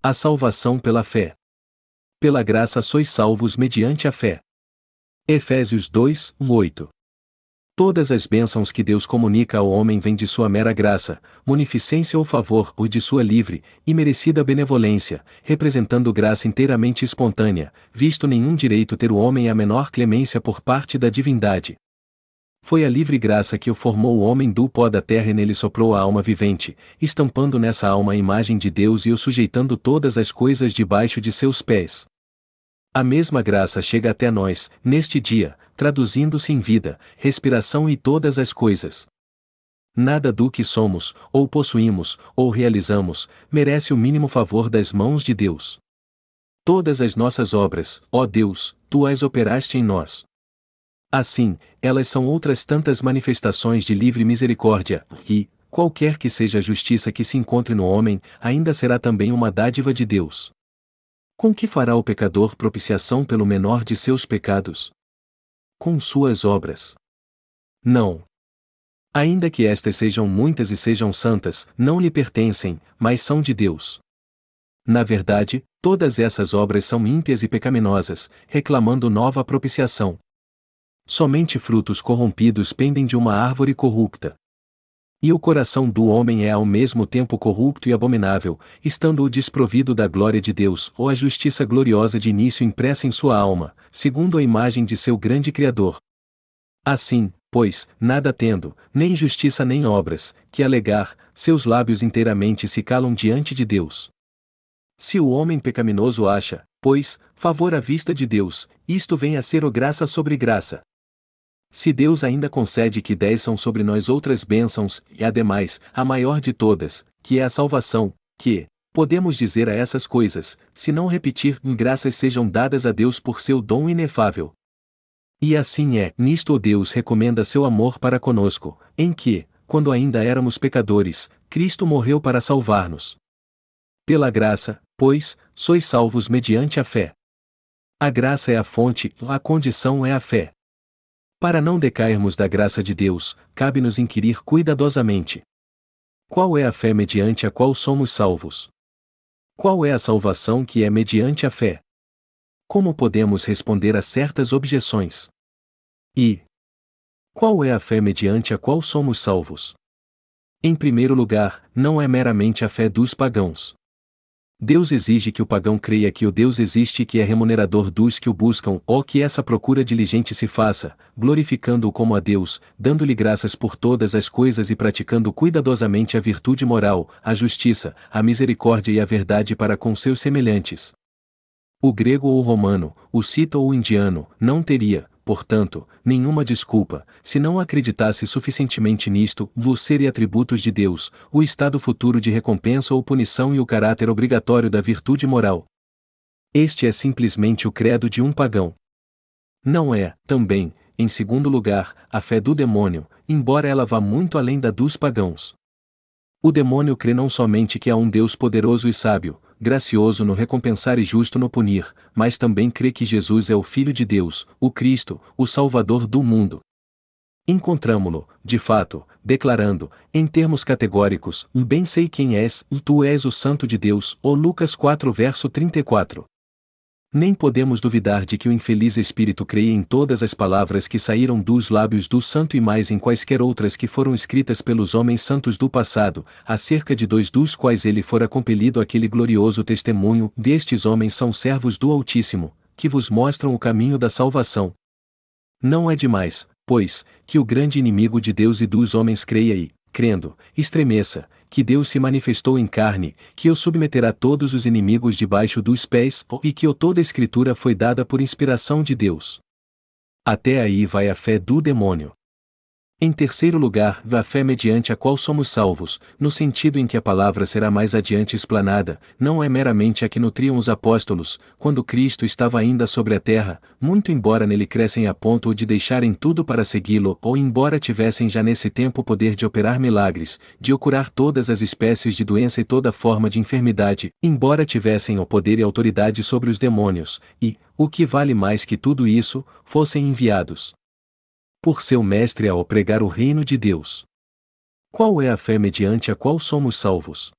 A salvação pela fé. Pela graça sois salvos mediante a fé. Efésios 2:8. Todas as bênçãos que Deus comunica ao homem vêm de sua mera graça, munificência ou favor, ou de sua livre e merecida benevolência, representando graça inteiramente espontânea, visto nenhum direito ter o homem a menor clemência por parte da divindade. Foi a livre graça que o formou o homem do pó da terra e nele soprou a alma vivente, estampando nessa alma a imagem de Deus e o sujeitando todas as coisas debaixo de seus pés. A mesma graça chega até nós, neste dia, traduzindo-se em vida, respiração e todas as coisas. Nada do que somos, ou possuímos, ou realizamos, merece o mínimo favor das mãos de Deus. Todas as nossas obras, ó Deus, tu as operaste em nós. Assim, elas são outras tantas manifestações de livre misericórdia, e, qualquer que seja a justiça que se encontre no homem, ainda será também uma dádiva de Deus. Com que fará o pecador propiciação pelo menor de seus pecados? Com suas obras. Não. Ainda que estas sejam muitas e sejam santas, não lhe pertencem, mas são de Deus. Na verdade, todas essas obras são ímpias e pecaminosas, reclamando nova propiciação. Somente frutos corrompidos pendem de uma árvore corrupta. E o coração do homem é ao mesmo tempo corrupto e abominável, estando-o desprovido da glória de Deus, ou a justiça gloriosa de início impressa em sua alma, segundo a imagem de seu grande Criador. Assim, pois, nada tendo, nem justiça nem obras, que alegar, seus lábios inteiramente se calam diante de Deus. Se o homem pecaminoso acha, pois, favor à vista de Deus, isto vem a ser o graça sobre graça. Se Deus ainda concede que 10 são sobre nós outras bênçãos, e ademais, a maior de todas, que é a salvação, que, podemos dizer a essas coisas, se não repetir, graças sejam dadas a Deus por seu dom inefável. E assim é, nisto Deus recomenda seu amor para conosco, em que, quando ainda éramos pecadores, Cristo morreu para salvar-nos. Pela graça, pois, sois salvos mediante a fé. A graça é a fonte, a condição é a fé. Para não decairmos da graça de Deus, cabe-nos inquirir cuidadosamente: qual é a fé mediante a qual somos salvos? Qual é a salvação que é mediante a fé? Como podemos responder a certas objeções? E qual é a fé mediante a qual somos salvos? Em primeiro lugar, não é meramente a fé dos pagãos. Deus exige que o pagão creia que o Deus existe e que é remunerador dos que o buscam, ou que essa procura diligente se faça, glorificando-o como a Deus, dando-lhe graças por todas as coisas e praticando cuidadosamente a virtude moral, a justiça, a misericórdia e a verdade para com seus semelhantes. O grego ou o romano, o cita ou o indiano, não teria, portanto, nenhuma desculpa, se não acreditasse suficientemente nisto, o ser e atributos de Deus, o estado futuro de recompensa ou punição e o caráter obrigatório da virtude moral. Este é simplesmente o credo de um pagão. Não é, também, em segundo lugar, a fé do demônio, embora ela vá muito além da dos pagãos. O demônio crê não somente que há um Deus poderoso e sábio, gracioso no recompensar e justo no punir, mas também crê que Jesus é o Filho de Deus, o Cristo, o Salvador do mundo. Encontramo-lo, de fato, declarando, em termos categóricos: bem sei quem és, tu és o Santo de Deus, ou Lucas 4 verso 34. Nem podemos duvidar de que o infeliz espírito creia em todas as palavras que saíram dos lábios do santo e mais em quaisquer outras que foram escritas pelos homens santos do passado, acerca de 2 dos quais ele fora compelido aquele glorioso testemunho: destes homens são servos do Altíssimo, que vos mostram o caminho da salvação. Não é demais, pois, que o grande inimigo de Deus e dos homens creia e, crendo, estremeça, que Deus se manifestou em carne, que o submeterá todos os inimigos debaixo dos pés, e que toda a Escritura foi dada por inspiração de Deus. Até aí vai a fé do demônio. Em terceiro lugar, a fé mediante a qual somos salvos, no sentido em que a palavra será mais adiante explanada, não é meramente a que nutriam os apóstolos, quando Cristo estava ainda sobre a terra, muito embora nele crescem a ponto de deixarem tudo para segui-lo, ou embora tivessem já nesse tempo o poder de operar milagres, de curar todas as espécies de doença e toda forma de enfermidade, embora tivessem o poder e autoridade sobre os demônios, e, o que vale mais que tudo isso, fossem enviados por seu mestre ao pregar o reino de Deus. Qual é a fé mediante a qual somos salvos?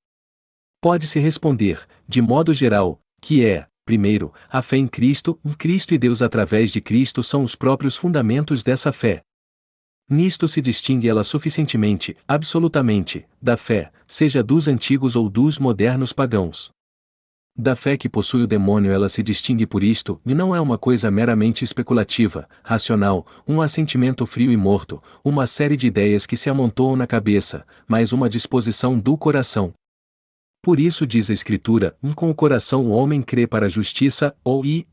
Pode-se responder, de modo geral, que é, primeiro, a fé em Cristo e Deus através de Cristo são os próprios fundamentos dessa fé. Nisto se distingue ela suficientemente, absolutamente, da fé, seja dos antigos ou dos modernos pagãos. Da fé que possui o demônio ela se distingue por isto, e não é uma coisa meramente especulativa, racional, um assentimento frio e morto, uma série de ideias que se amontoam na cabeça, mas uma disposição do coração. Por isso diz a Escritura, com o coração o homem crê para a justiça,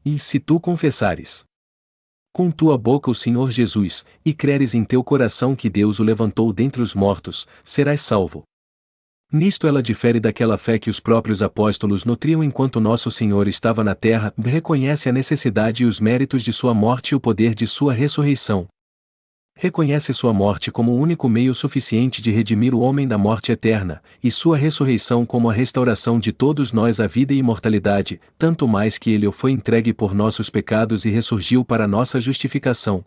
e se tu confessares com tua boca o Senhor Jesus, e creres em teu coração que Deus o levantou dentre os mortos, serás salvo. Nisto ela difere daquela fé que os próprios apóstolos nutriam enquanto nosso Senhor estava na terra, reconhece a necessidade e os méritos de sua morte e o poder de sua ressurreição. Reconhece sua morte como o único meio suficiente de redimir o homem da morte eterna, e sua ressurreição como a restauração de todos nós à vida e imortalidade, tanto mais que ele foi entregue por nossos pecados e ressurgiu para nossa justificação.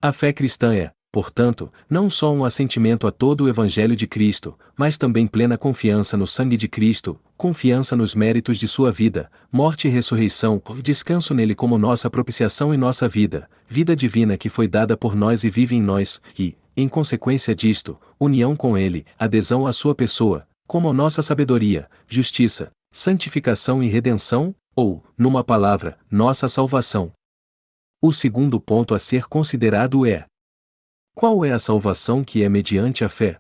A fé cristã é, portanto, não só um assentimento a todo o Evangelho de Cristo, mas também plena confiança no sangue de Cristo, confiança nos méritos de sua vida, morte e ressurreição, descanso nele como nossa propiciação e nossa vida, vida divina que foi dada por nós e vive em nós, e, em consequência disto, união com ele, adesão à sua pessoa, como nossa sabedoria, justiça, santificação e redenção, ou, numa palavra, nossa salvação. O segundo ponto a ser considerado é: qual é a salvação que é mediante a fé?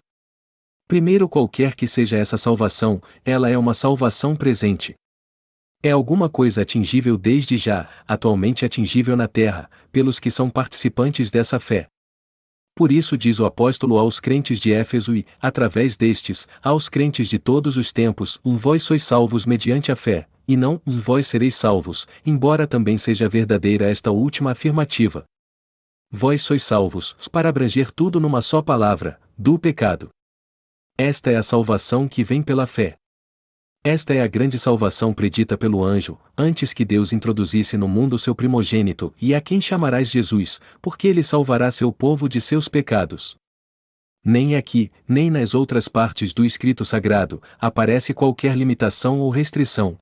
Primeiro, qualquer que seja essa salvação, ela é uma salvação presente. É alguma coisa atingível desde já, atualmente atingível na terra, pelos que são participantes dessa fé. Por isso diz o apóstolo aos crentes de Éfeso e, através destes, aos crentes de todos os tempos, vós sois salvos mediante a fé, e não vós sereis salvos, embora também seja verdadeira esta última afirmativa. Vós sois salvos, para abranger tudo numa só palavra, do pecado. Esta é a salvação que vem pela fé. Esta é a grande salvação predita pelo anjo, antes que Deus introduzisse no mundo seu primogênito, e a quem chamarás Jesus, porque ele salvará seu povo de seus pecados. Nem aqui, nem nas outras partes do escrito sagrado, aparece qualquer limitação ou restrição.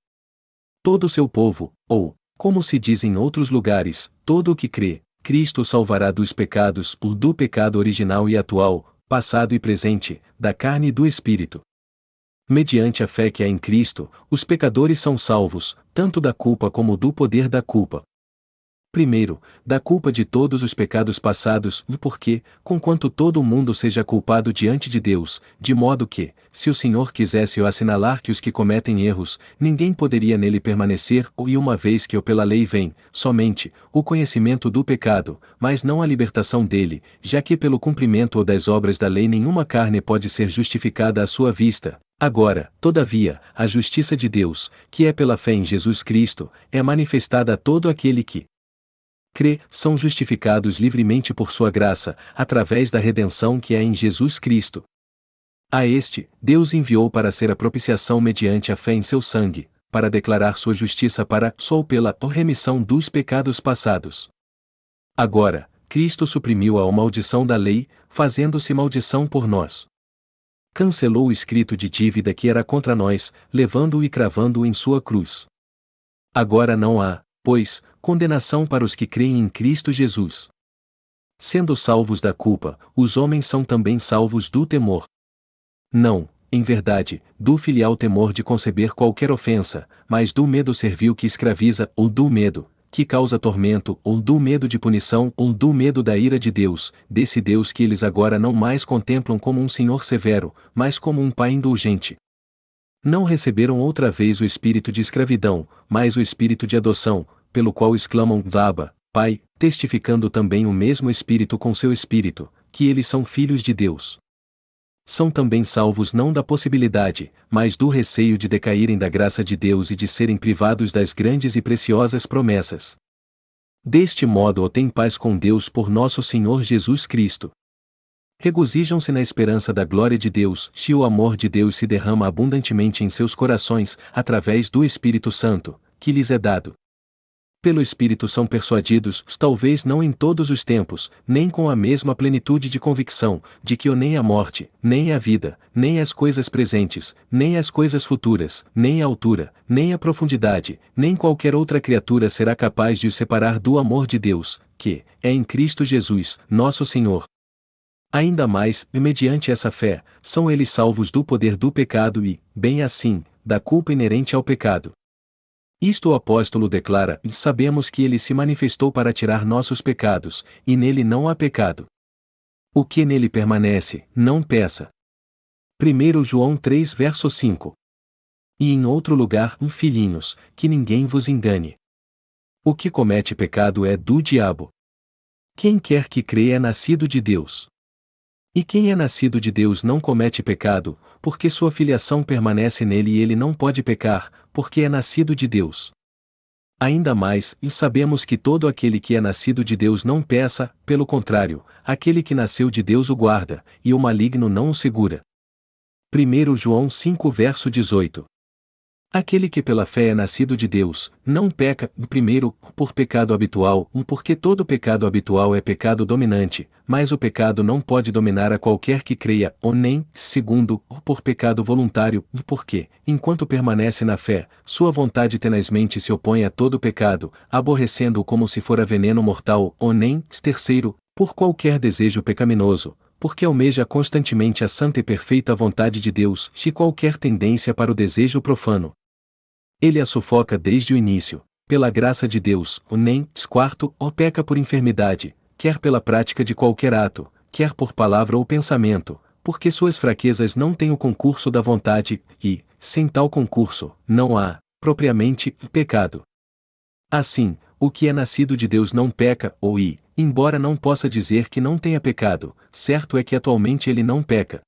Todo o seu povo, ou, como se diz em outros lugares, todo o que crê, Cristo salvará dos pecados, do pecado original e atual, passado e presente, da carne e do espírito. Mediante a fé que há em Cristo, os pecadores são salvos, tanto da culpa como do poder da culpa. Primeiro, da culpa de todos os pecados passados, porque, conquanto todo o mundo seja culpado diante de Deus, de modo que, se o Senhor quisesse assinalar que os que cometem erros, ninguém poderia nele permanecer, e uma vez que pela lei vem, somente, o conhecimento do pecado, mas não a libertação dele, já que pelo cumprimento ou das obras da lei nenhuma carne pode ser justificada à sua vista. Agora, todavia, a justiça de Deus, que é pela fé em Jesus Cristo, é manifestada a todo aquele que crê, são justificados livremente por sua graça, através da redenção que é em Jesus Cristo. A este, Deus enviou para ser a propiciação mediante a fé em seu sangue, para declarar sua justiça para, só pela remissão dos pecados passados. Agora, Cristo suprimiu a maldição da lei, fazendo-se maldição por nós. Cancelou o escrito de dívida que era contra nós, levando-o e cravando-o em sua cruz. Agora não há, pois, condenação para os que creem em Cristo Jesus. Sendo salvos da culpa, os homens são também salvos do temor. Não, em verdade, do filial temor de conceber qualquer ofensa, mas do medo servil que escraviza, ou do medo, que causa tormento, ou do medo de punição, ou do medo da ira de Deus, desse Deus que eles agora não mais contemplam como um Senhor severo, mas como um Pai indulgente. Não receberam outra vez o espírito de escravidão, mas o espírito de adoção, pelo qual exclamam Abba, Pai, testificando também o mesmo Espírito com seu Espírito, que eles são filhos de Deus. São também salvos não da possibilidade, mas do receio de decaírem da graça de Deus e de serem privados das grandes e preciosas promessas. Deste modo têm paz com Deus por nosso Senhor Jesus Cristo. Regozijam-se na esperança da glória de Deus, se o amor de Deus se derrama abundantemente em seus corações, através do Espírito Santo, que lhes é dado. Pelo Espírito são persuadidos, talvez não em todos os tempos, nem com a mesma plenitude de convicção, de que nem a morte, nem a vida, nem as coisas presentes, nem as coisas futuras, nem a altura, nem a profundidade, nem qualquer outra criatura será capaz de os separar do amor de Deus, que é em Cristo Jesus, nosso Senhor. Ainda mais, mediante essa fé, são eles salvos do poder do pecado e, bem assim, da culpa inerente ao pecado. Isto o apóstolo declara, e sabemos que ele se manifestou para tirar nossos pecados, e nele não há pecado. O que nele permanece, não peça. 1 João 3 verso 5. E em outro lugar, filhinhos, que ninguém vos engane. O que comete pecado é do diabo. Quem quer que creia é nascido de Deus. E quem é nascido de Deus não comete pecado, porque sua filiação permanece nele e ele não pode pecar, porque é nascido de Deus. Ainda mais, e sabemos que todo aquele que é nascido de Deus não peça, pelo contrário, aquele que nasceu de Deus o guarda, e o maligno não o segura. 1 João 5 verso 18. Aquele que pela fé é nascido de Deus, não peca, primeiro, por pecado habitual, porque todo pecado habitual é pecado dominante, mas o pecado não pode dominar a qualquer que creia, ou nem, segundo, por pecado voluntário, porque, enquanto permanece na fé, sua vontade tenazmente se opõe a todo pecado, aborrecendo-o como se fora veneno mortal, ou nem, terceiro, por qualquer desejo pecaminoso, porque almeja constantemente a santa e perfeita vontade de Deus, se qualquer tendência para o desejo profano. Ele a sufoca desde o início, pela graça de Deus, ou nem, quarto, ou peca por enfermidade, quer pela prática de qualquer ato, quer por palavra ou pensamento, porque suas fraquezas não têm o concurso da vontade, e, sem tal concurso, não há, propriamente, pecado. Assim, o que é nascido de Deus não peca, embora não possa dizer que não tenha pecado, certo é que atualmente ele não peca.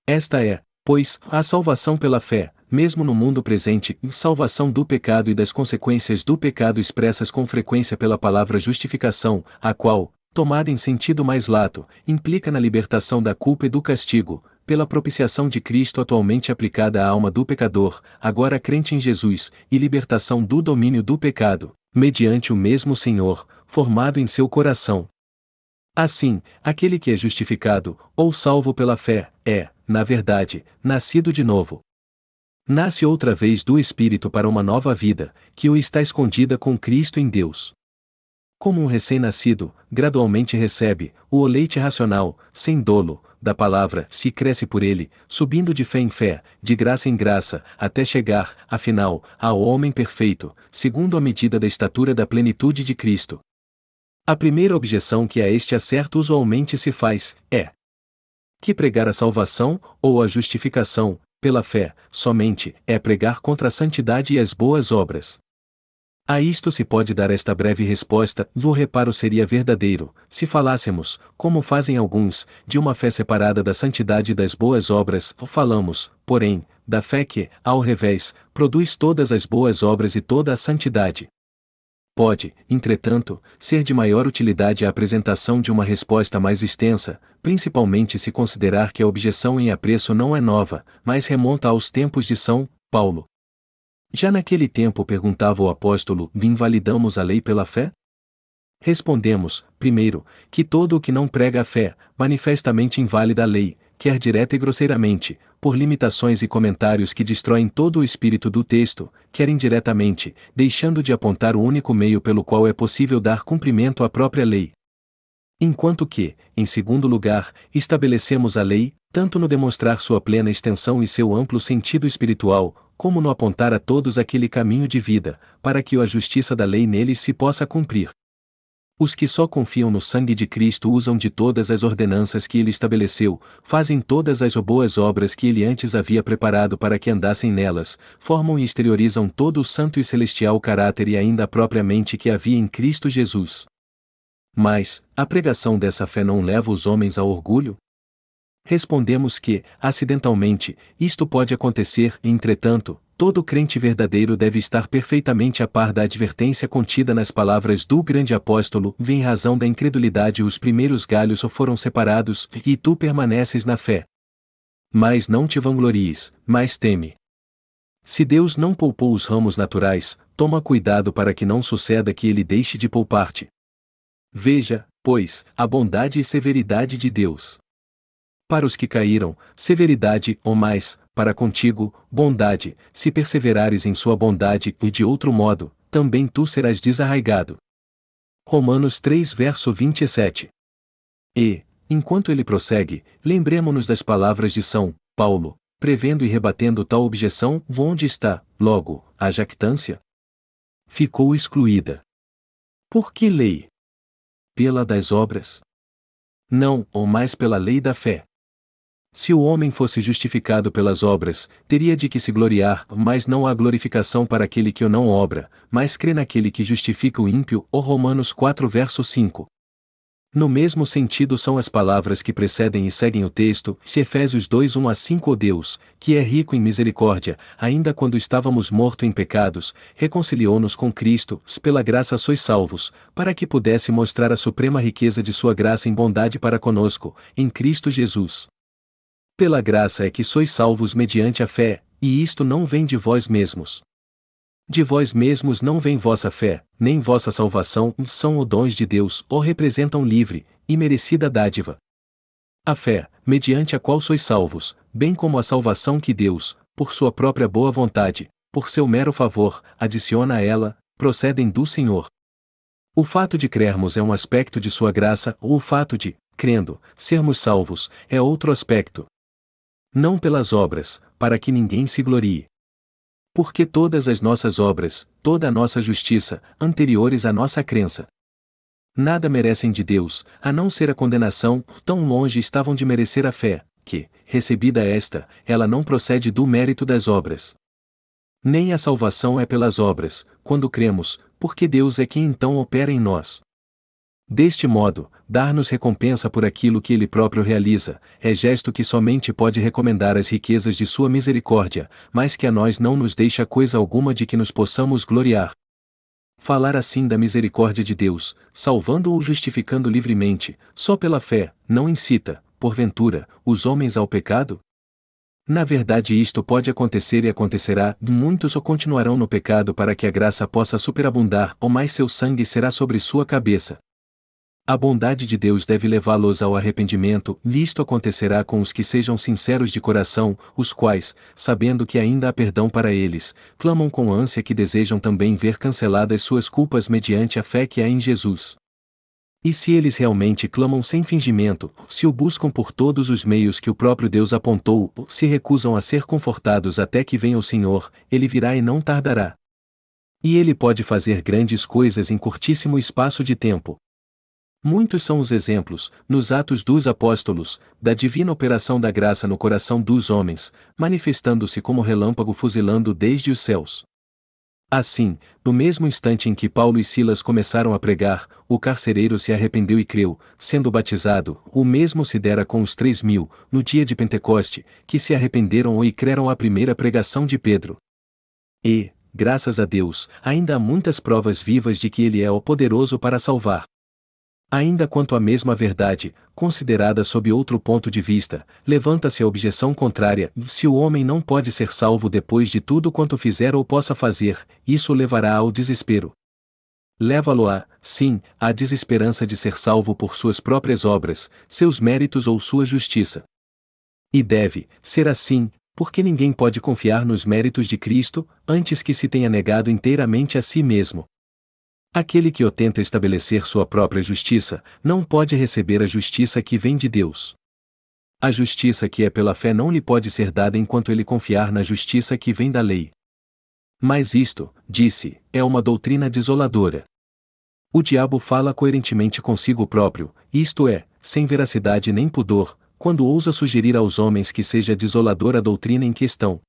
Esta é, pois, a salvação pela fé, mesmo no mundo presente, salvação do pecado e das consequências do pecado expressas com frequência pela palavra justificação, a qual, tomada em sentido mais lato, implica na libertação da culpa e do castigo, pela propiciação de Cristo atualmente aplicada à alma do pecador, agora crente em Jesus, e libertação do domínio do pecado, mediante o mesmo Senhor, formado em seu coração. Assim, aquele que é justificado, ou salvo pela fé, é, na verdade, nascido de novo. Nasce outra vez do Espírito para uma nova vida, que o está escondida com Cristo em Deus. Como um recém-nascido, gradualmente recebe o leite racional, sem dolo, da palavra, se cresce por ele, subindo de fé em fé, de graça em graça, até chegar, afinal, ao homem perfeito, segundo a medida da estatura da plenitude de Cristo. A primeira objeção que a este acerto usualmente se faz, é que pregar a salvação, ou a justificação, pela fé, somente, é pregar contra a santidade e as boas obras. A isto se pode dar esta breve resposta: o reparo seria verdadeiro, se falássemos, como fazem alguns, de uma fé separada da santidade e das boas obras, falamos, porém, da fé que, ao revés, produz todas as boas obras e toda a santidade. Pode, entretanto, ser de maior utilidade a apresentação de uma resposta mais extensa, principalmente se considerar que a objeção em apreço não é nova, mas remonta aos tempos de São Paulo. Já naquele tempo perguntava o apóstolo: invalidamos a lei pela fé? Respondemos, primeiro, que todo o que não prega a fé, manifestamente inválida a lei, quer direta e grosseiramente, por limitações e comentários que destroem todo o espírito do texto, quer indiretamente, deixando de apontar o único meio pelo qual é possível dar cumprimento à própria lei. Enquanto que, em segundo lugar, estabelecemos a lei, tanto no demonstrar sua plena extensão e seu amplo sentido espiritual, como no apontar a todos aquele caminho de vida, para que a justiça da lei neles se possa cumprir. Os que só confiam no sangue de Cristo usam de todas as ordenanças que ele estabeleceu, fazem todas as boas obras que ele antes havia preparado para que andassem nelas, formam e exteriorizam todo o santo e celestial caráter e ainda a própria mente que havia em Cristo Jesus. Mas, a pregação dessa fé não leva os homens ao orgulho? Respondemos que, acidentalmente, isto pode acontecer, e, entretanto, todo crente verdadeiro deve estar perfeitamente a par da advertência contida nas palavras do grande apóstolo: em razão da incredulidade os primeiros galhos foram separados, e tu permaneces na fé. Mas não te vanglories, mas teme. Se Deus não poupou os ramos naturais, toma cuidado para que não suceda que ele deixe de poupar-te. Veja, pois, a bondade e severidade de Deus. Para os que caíram, severidade, ou mais, para contigo, bondade, se perseverares em sua bondade, e de outro modo, também tu serás desarraigado. Romanos 3 verso 27. E, enquanto ele prossegue, lembremo-nos das palavras de São Paulo, prevendo e rebatendo tal objeção, onde está, logo, a jactância? Ficou excluída. Por que lei? Pela das obras? Não, ou mais pela lei da fé. Se o homem fosse justificado pelas obras, teria de que se gloriar, mas não há glorificação para aquele que o não obra, mas crê naquele que justifica o ímpio, ou Romanos 4 verso 5. No mesmo sentido são as palavras que precedem e seguem o texto, se Efésios 2 1 a 5. O Deus, que é rico em misericórdia, ainda quando estávamos mortos em pecados, reconciliou-nos com Cristo, pela graça sois salvos, para que pudesse mostrar a suprema riqueza de sua graça em bondade para conosco, em Cristo Jesus. Pela graça é que sois salvos mediante a fé, e isto não vem de vós mesmos. De vós mesmos não vem vossa fé, nem vossa salvação, são os dons de Deus, ou representam livre e merecida dádiva. A fé, mediante a qual sois salvos, bem como a salvação que Deus, por sua própria boa vontade, por seu mero favor, adiciona a ela, procedem do Senhor. O fato de crermos é um aspecto de sua graça, ou o fato de, crendo, sermos salvos, é outro aspecto. Não pelas obras, para que ninguém se glorie. Porque todas as nossas obras, toda a nossa justiça, anteriores à nossa crença, nada merecem de Deus, a não ser a condenação, tão longe estavam de merecer a fé, que, recebida esta, ela não procede do mérito das obras. Nem a salvação é pelas obras, quando cremos, porque Deus é quem então opera em nós. Deste modo, dar-nos recompensa por aquilo que Ele próprio realiza, é gesto que somente pode recomendar as riquezas de sua misericórdia, mas que a nós não nos deixa coisa alguma de que nos possamos gloriar. Falar assim da misericórdia de Deus, salvando ou justificando livremente, só pela fé, não incita, porventura, os homens ao pecado? Na verdade isto pode acontecer e acontecerá, muitos ou continuarão no pecado para que a graça possa superabundar, ou mais seu sangue será sobre sua cabeça. A bondade de Deus deve levá-los ao arrependimento, e isto acontecerá com os que sejam sinceros de coração, os quais, sabendo que ainda há perdão para eles, clamam com ânsia que desejam também ver canceladas suas culpas mediante a fé que há em Jesus. E se eles realmente clamam sem fingimento, se o buscam por todos os meios que o próprio Deus apontou, se recusam a ser confortados até que venha o Senhor, Ele virá e não tardará. E Ele pode fazer grandes coisas em curtíssimo espaço de tempo. Muitos são os exemplos, nos Atos dos Apóstolos, da divina operação da graça no coração dos homens, manifestando-se como relâmpago fuzilando desde os céus. Assim, no mesmo instante em que Paulo e Silas começaram a pregar, o carcereiro se arrependeu e creu, sendo batizado, o mesmo se dera com os 3.000, no dia de Pentecoste, que se arrependeram e creram à primeira pregação de Pedro. E, graças a Deus, ainda há muitas provas vivas de que Ele é o poderoso para salvar. Ainda quanto à mesma verdade, considerada sob outro ponto de vista, levanta-se a objeção contrária: se o homem não pode ser salvo depois de tudo quanto fizer ou possa fazer, isso o levará ao desespero. Leva-lo-á, sim, à desesperança de ser salvo por suas próprias obras, seus méritos ou sua justiça. E deve ser assim, porque ninguém pode confiar nos méritos de Cristo, antes que se tenha negado inteiramente a si mesmo. Aquele que o tenta estabelecer sua própria justiça, não pode receber a justiça que vem de Deus. A justiça que é pela fé não lhe pode ser dada enquanto ele confiar na justiça que vem da lei. Mas isto, disse, é uma doutrina desoladora. O diabo fala coerentemente consigo próprio, isto é, sem veracidade nem pudor, quando ousa sugerir aos homens que seja desoladora a doutrina em questão.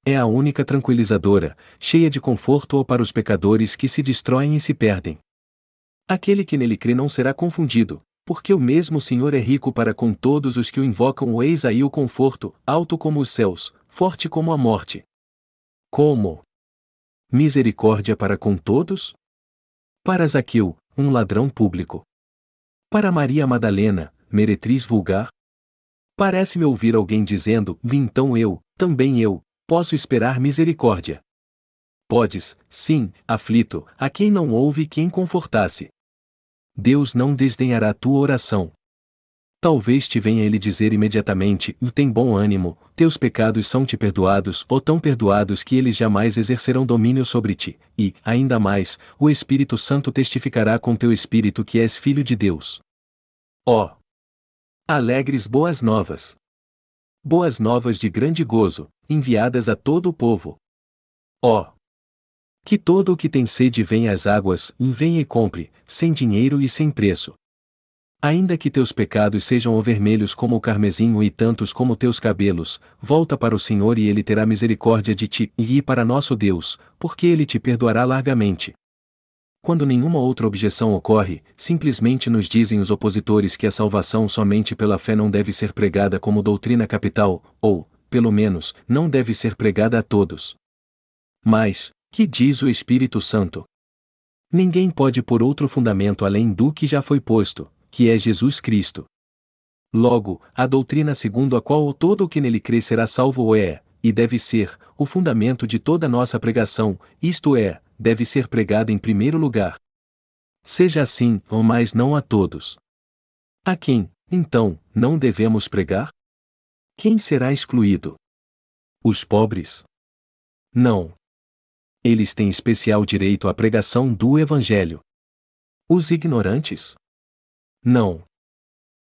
É a única tranquilizadora, cheia de conforto ou para os pecadores que se destroem e se perdem. Aquele que nele crê não será confundido, porque o mesmo Senhor é rico para com todos os que o invocam. Eis aí o conforto, alto como os céus, forte como a morte. Como? Misericórdia para com todos? Para Zaqueu, um ladrão público. Para Maria Madalena, meretriz vulgar? Parece-me ouvir alguém dizendo: então eu, também eu, posso esperar misericórdia. podes, sim, aflito, a quem não houve quem confortasse. Deus não desdenhará tua oração. Talvez te venha ele dizer imediatamente: tem bom ânimo, teus pecados são-te perdoados, ou tão perdoados que eles jamais exercerão domínio sobre ti, e, ainda mais, o Espírito Santo testificará com teu espírito que és filho de Deus. Ó! Alegres boas novas! Boas novas de grande gozo, enviadas a todo o povo. Ó! Que todo o que tem sede venha às águas, venha e compre, sem dinheiro e sem preço. Ainda que teus pecados sejam vermelhos como o carmesim e tantos como teus cabelos, volta para o Senhor e Ele terá misericórdia de ti, e para nosso Deus, porque Ele te perdoará largamente. Quando nenhuma outra objeção ocorre, simplesmente nos dizem os opositores que a salvação somente pela fé não deve ser pregada como doutrina capital, ou, pelo menos, não deve ser pregada a todos. Mas, que diz o Espírito Santo? Ninguém pode pôr outro fundamento além do que já foi posto, que é Jesus Cristo. Logo, a doutrina segundo a qual todo o que nele crê será salvo é, e deve ser, o fundamento de toda nossa pregação, isto é, deve ser pregada em primeiro lugar. Seja assim, mas não a todos. A quem, então, não devemos pregar? Quem será excluído? Os pobres? Não. Eles têm especial direito à pregação do Evangelho. Os ignorantes? Não.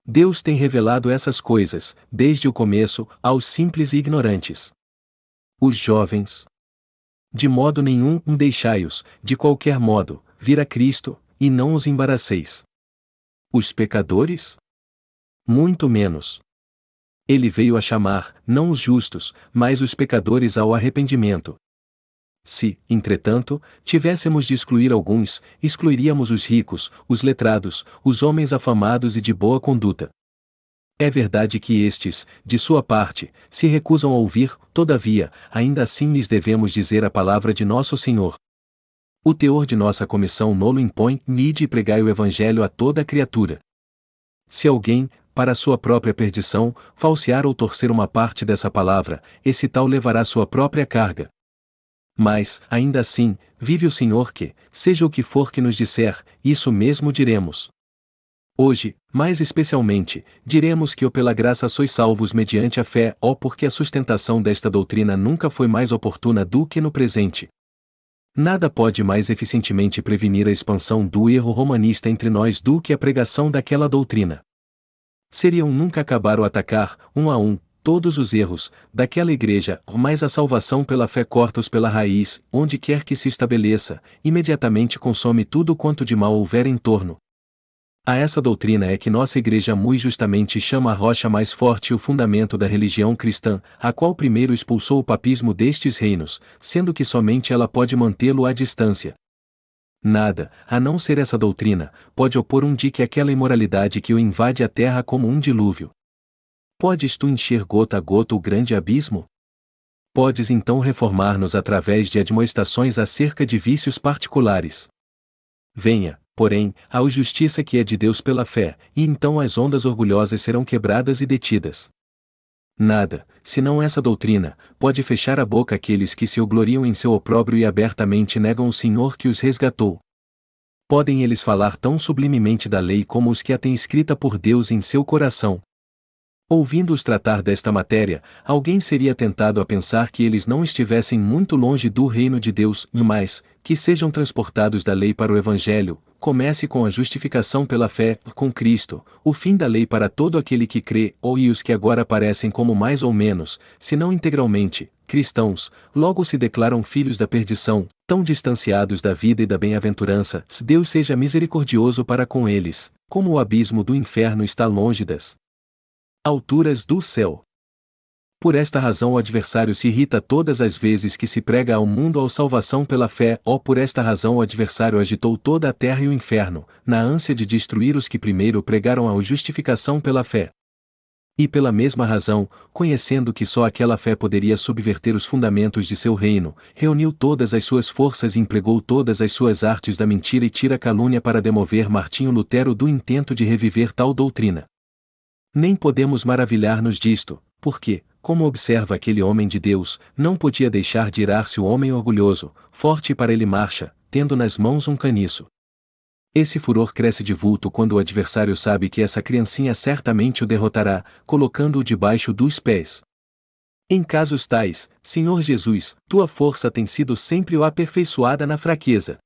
Deus tem revelado essas coisas, desde o começo, aos simples e ignorantes. Os jovens? De modo nenhum deixai-os, de qualquer modo, vir a Cristo, e não os embaraceis. Os pecadores? Muito menos. Ele veio a chamar, não os justos, mas os pecadores ao arrependimento. Se, entretanto, tivéssemos de excluir alguns, excluiríamos os ricos, os letrados, os homens afamados e de boa conduta. É verdade que estes, de sua parte, se recusam a ouvir, todavia, ainda assim lhes devemos dizer a palavra de nosso Senhor. O teor de nossa comissão nolo impõe: ide e pregai o Evangelho a toda a criatura. Se alguém, para sua própria perdição, falsear ou torcer uma parte dessa palavra, esse tal levará sua própria carga. Mas, ainda assim, vive o Senhor que, seja o que for que nos disser, isso mesmo diremos. Hoje, mais especialmente, diremos que pela graça sois salvos mediante a fé, porque a sustentação desta doutrina nunca foi mais oportuna do que no presente. Nada pode mais eficientemente prevenir a expansão do erro romanista entre nós do que a pregação daquela doutrina. Seriam nunca acabar ou atacar, um a um, todos os erros daquela igreja, mas a salvação pela fé corta-os pela raiz, onde quer que se estabeleça, imediatamente consome tudo quanto de mal houver em torno. A essa doutrina é que nossa igreja muito justamente chama a rocha mais forte e o fundamento da religião cristã, a qual primeiro expulsou o papismo destes reinos, sendo que somente ela pode mantê-lo à distância. Nada, a não ser essa doutrina, pode opor um dique àquela imoralidade que o invade a terra como um dilúvio. Podes tu encher gota a gota o grande abismo? Podes então reformar-nos através de admoestações acerca de vícios particulares. Venha, porém, a justiça que é de Deus pela fé, e então as ondas orgulhosas serão quebradas e detidas. Nada, senão essa doutrina, pode fechar a boca àqueles que se gloriam em seu opróbrio e abertamente negam o Senhor que os resgatou. Podem eles falar tão sublimemente da lei como os que a têm escrita por Deus em seu coração. Ouvindo-os tratar desta matéria, alguém seria tentado a pensar que eles não estivessem muito longe do reino de Deus, mas, que sejam transportados da lei para o Evangelho, comece com a justificação pela fé, com Cristo, o fim da lei para todo aquele que crê, e os que agora aparecem como mais ou menos, se não integralmente, cristãos, logo se declaram filhos da perdição, tão distanciados da vida e da bem-aventurança, Deus seja misericordioso para com eles, como o abismo do inferno está longe das alturas do céu. Por esta razão o adversário se irrita todas as vezes que se prega ao mundo a salvação pela fé, por esta razão o adversário agitou toda a terra e o inferno, na ânsia de destruir os que primeiro pregaram a justificação pela fé. E pela mesma razão, conhecendo que só aquela fé poderia subverter os fundamentos de seu reino, reuniu todas as suas forças e empregou todas as suas artes da mentira e tira calúnia para demover Martinho Lutero do intento de reviver tal doutrina. Nem podemos maravilhar-nos disto, porque, como observa aquele homem de Deus, não podia deixar de irar-se o homem orgulhoso, forte para ele marcha, tendo nas mãos um caniço. Esse furor cresce de vulto quando o adversário sabe que essa criancinha certamente o derrotará, colocando-o debaixo dos pés. Em casos tais, Senhor Jesus, tua força tem sido sempre aperfeiçoada na fraqueza.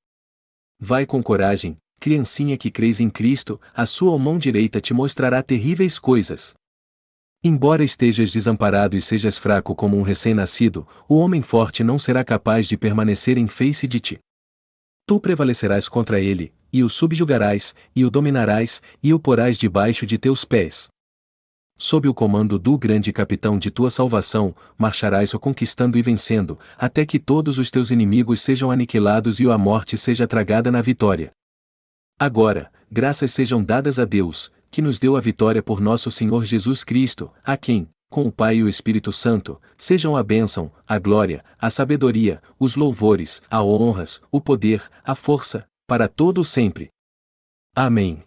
Vai com coragem, criancinha que crês em Cristo, a sua mão direita te mostrará terríveis coisas. Embora estejas desamparado e sejas fraco como um recém-nascido, o homem forte não será capaz de permanecer em face de ti. Tu prevalecerás contra ele, e o subjugarás, e o dominarás, e o porás debaixo de teus pés. Sob o comando do grande capitão de tua salvação, marcharás o conquistando e vencendo, até que todos os teus inimigos sejam aniquilados e a morte seja tragada na vitória. Agora, graças sejam dadas a Deus, que nos deu a vitória por nosso Senhor Jesus Cristo, a quem, com o Pai e o Espírito Santo, sejam a bênção, a glória, a sabedoria, os louvores, a honras, o poder, a força, para todo sempre. Amém.